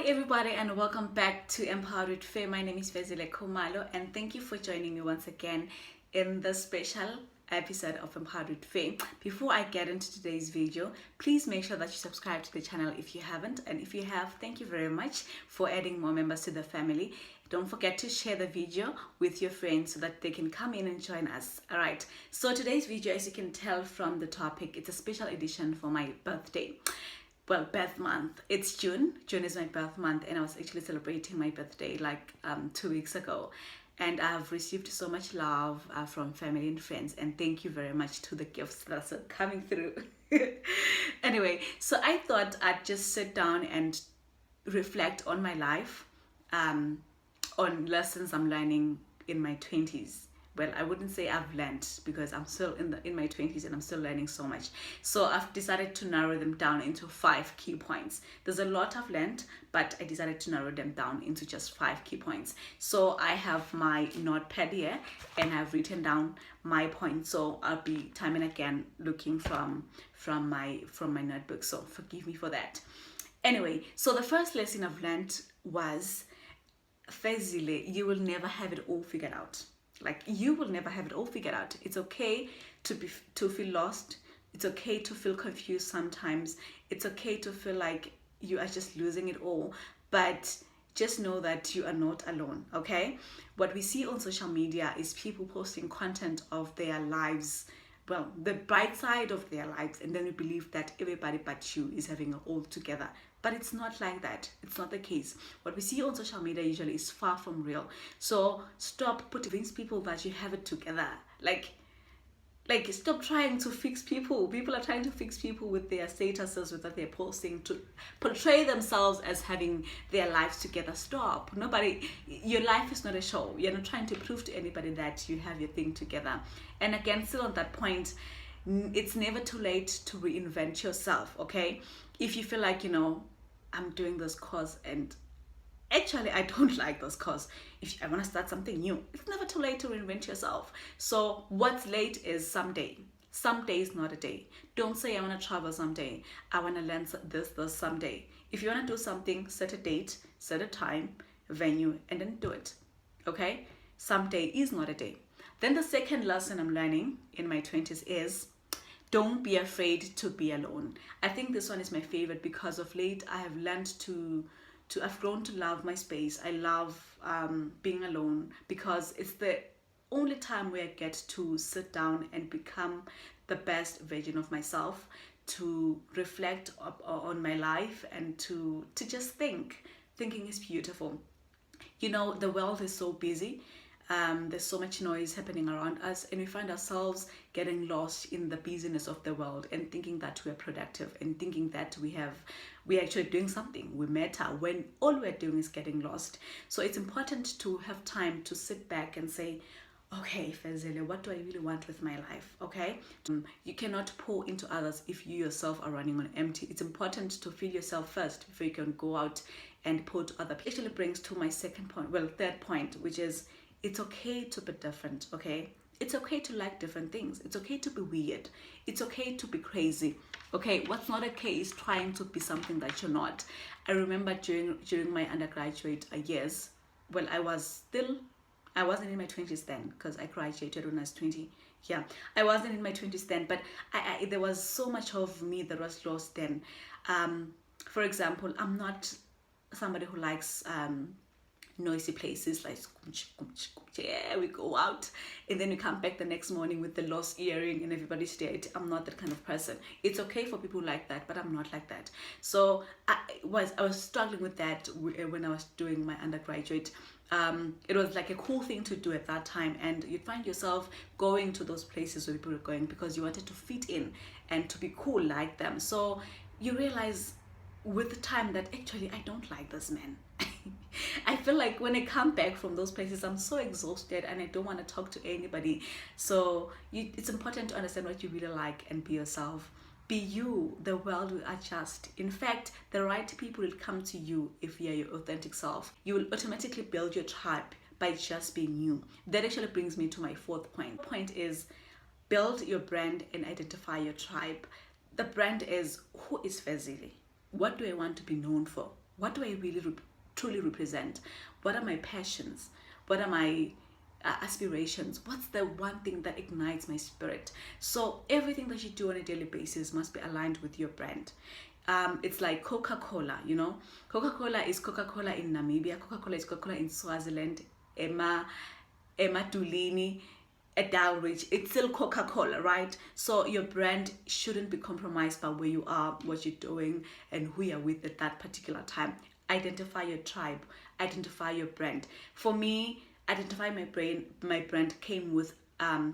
everybody, and welcome back to Empowered with Faye. My name is Fezile Khumalo, and thank you for joining me once again in this special episode of Empowered with Faye. Before I get into today's video, please make sure that you subscribe to the channel if you haven't, and if you have, thank you very much for adding more members to the family. Don't forget to share the video with your friends so that they can come in and join us. All right, so today's video, as you can tell from the topic, it's a special edition for my birthday. Well, birth month. It's June. June is my birth month, and I was actually celebrating my birthday like 2 weeks ago. And I've received so much love from family and friends, and thank you very much to the gifts that are coming through. Anyway, so I thought I'd just sit down and reflect on my life, on lessons I'm learning in my 20s. Well, I wouldn't say I've learned, because I'm still in my 20s and I'm still learning so much. So I've decided to narrow them down into 5 key points. There's a lot I've learned, but I decided to narrow them down into just 5 key points. So I have my notepad here and I've written down my points. So I'll be time and again looking from my notebook. So forgive me for that. Anyway, so the first lesson I've learned was, Fezile, you will never have it all figured out. Like, you will never have it all figured out. It's okay to feel lost. It's okay to feel confused sometimes. It's okay to feel like you are just losing it all. But just know that you are not alone, okay? What we see on social media is people posting content of their lives, well, the bright side of their lives, and then we believe that everybody but you is having it all together. But it's not like that. It's not the case. What we see on social media usually is far from real. So stop convince people that you have it together. Like stop trying to fix people. People are trying to fix people with their statuses, with what they're posting, to portray themselves as having their lives together. Stop. Your life is not a show. You're not trying to prove to anybody that you have your thing together. And again, still on that point, it's never too late to reinvent yourself, okay? If you feel like, I'm doing this cause and actually I don't like this cause, if I want to start something new, it's never too late to reinvent yourself. So what's late is someday. Someday is not a day. Don't say I want to travel someday, I want to learn this someday. If you want to do something, set a date, set a time, venue, and then do it, okay? Someday is not a day. Then the second lesson I'm learning in my 20s is, don't be afraid to be alone. I think this one is my favorite because of late I have learned I've grown to love my space. I love being alone because it's the only time where I get to sit down and become the best version of myself, to reflect on my life and to just think. Thinking is beautiful. The world is so busy. There's so much noise happening around us, and we find ourselves getting lost in the busyness of the world and thinking that we're productive and thinking that we're actually doing something, we matter, when all we're doing is getting lost. So it's important to have time to sit back and say, okay, Fezile, what do I really want with my life? Okay, you cannot pour into others if you yourself are running on empty. It's important to fill yourself first before you can go out and pour to other people. It actually brings to my third point, which is, it's okay to be different, okay? It's okay to like different things. It's okay to be weird. It's okay to be crazy, okay? What's not okay is trying to be something that you're not. I remember during my undergraduate years, well, I wasn't in my 20s then, because I graduated when I was 20. Yeah, I wasn't in my 20s then, but there was so much of me that was lost then. For example, I'm not somebody who likes noisy places, like yeah, we go out and then we come back the next morning with the lost earring and everybody's dead. I'm not that kind of person. It's okay for people like that, but I'm not like that. So I was struggling with that when I was doing my undergraduate. It was like a cool thing to do at that time, and you'd find yourself going to those places where people were going because you wanted to fit in and to be cool like them. So you realize with the time that actually I don't like this man. I feel like when I come back from those places, I'm so exhausted and I don't want to talk to anybody. So it's important to understand what you really like and be yourself. Be you. The world will adjust. In fact, the right people will come to you if you're your authentic self. You will automatically build your tribe by just being you. That actually brings me to my fourth point. The point is, build your brand and identify your tribe. The brand is, who is Fezile? What do I want to be known for? What do I really truly represent? What are my passions? What are my aspirations? What's the one thing that ignites my spirit? So everything that you do on a daily basis must be aligned with your brand. It's like Coca-Cola, you know. Coca-Cola is Coca-Cola in Namibia. Coca-Cola is Coca-Cola in Swaziland. Emma Dulini, at Dalridge, it's still Coca-Cola, right? So your brand shouldn't be compromised by where you are, what you're doing, and who you're with at that particular time. Identify your tribe, identify your brand. For me, identify my brand came with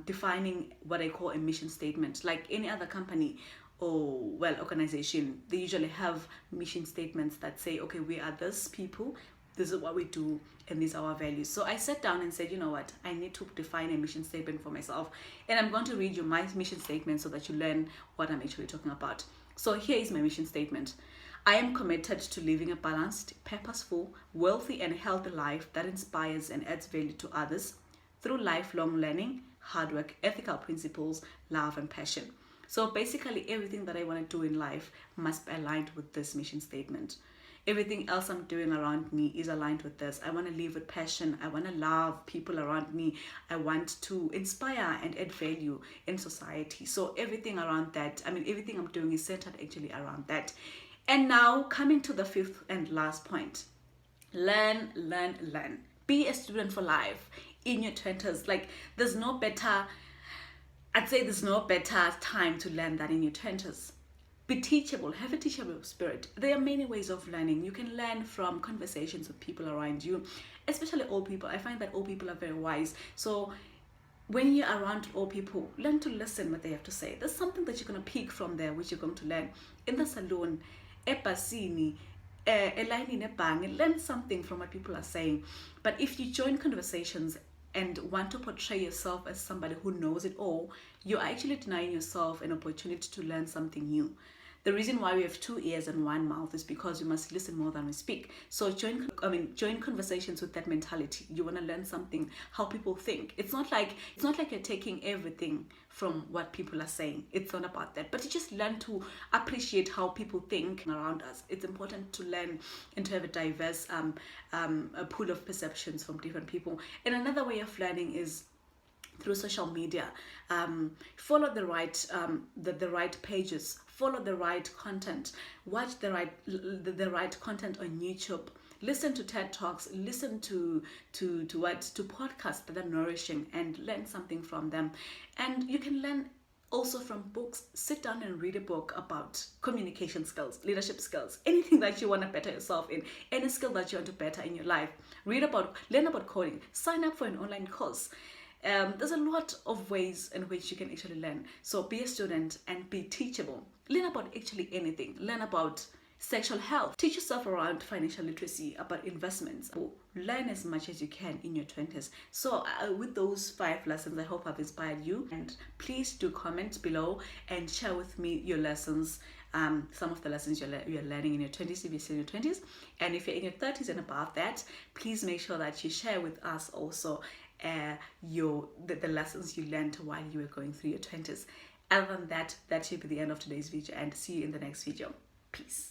defining what I call a mission statement. Like any other company or organization, they usually have mission statements that say, okay, we are this people, this is what we do, and these are our values. So I sat down and said, you know what, I need to define a mission statement for myself, and I'm going to read you my mission statement so that you learn what I'm actually talking about. So here is my mission statement. I am committed to living a balanced, purposeful, wealthy, and healthy life that inspires and adds value to others through lifelong learning, hard work, ethical principles, love, and passion. So basically everything that I want to do in life must be aligned with this mission statement. Everything else I'm doing around me is aligned with this. I want to live with passion. I want to love people around me. I want to inspire and add value in society. So everything around that, everything I'm doing is centered actually around that. And now coming to the fifth and last point. Learn, learn, learn. Be a student for life in your 20s. Like there's no better time to learn than in your 20s. Be teachable, have a teachable spirit. There are many ways of learning. You can learn from conversations with people around you, especially old people. I find that old people are very wise. So when you're around old people, learn to listen what they have to say. There's something that you're going to pick from there, which you're going to learn. In the salon, epasini, elayini nebhange, learn something from what people are saying. But if you join conversations and want to portray yourself as somebody who knows it all, you're actually denying yourself an opportunity to learn something new. The reason why we have 2 ears and 1 mouth is because we must listen more than we speak. So join conversations with that mentality. You want to learn something, how people think. It's not like you're taking everything from what people are saying. It's not about that. But you just learn to appreciate how people think around us. It's important to learn and to have a diverse a pool of perceptions from different people. And another way of learning is through social media. Follow the right pages, follow the right content, watch the right content on YouTube, listen to TED Talks, listen to podcasts that are nourishing, and learn something from them. And you can learn also from books. Sit down and read a book about communication skills, leadership skills, anything that you want to better yourself in, any skill that you want to better in your life. Learn about coding, sign up for an online course. There's a lot of ways in which you can actually learn. So be a student and be teachable. Learn about actually anything. Learn about sexual health. Teach yourself around financial literacy, about investments. Learn as much as you can in your 20s. So with those 5 lessons, I hope I've inspired you. And please do comment below and share with me your lessons. Some of the lessons you're learning in your 20s, if you're still in your 20s. And if you're in your 30s and above that, please make sure that you share with us also the lessons you learned while you were going through your 20s. Other than that, that should be the end of today's video, and see you in the next video. Peace.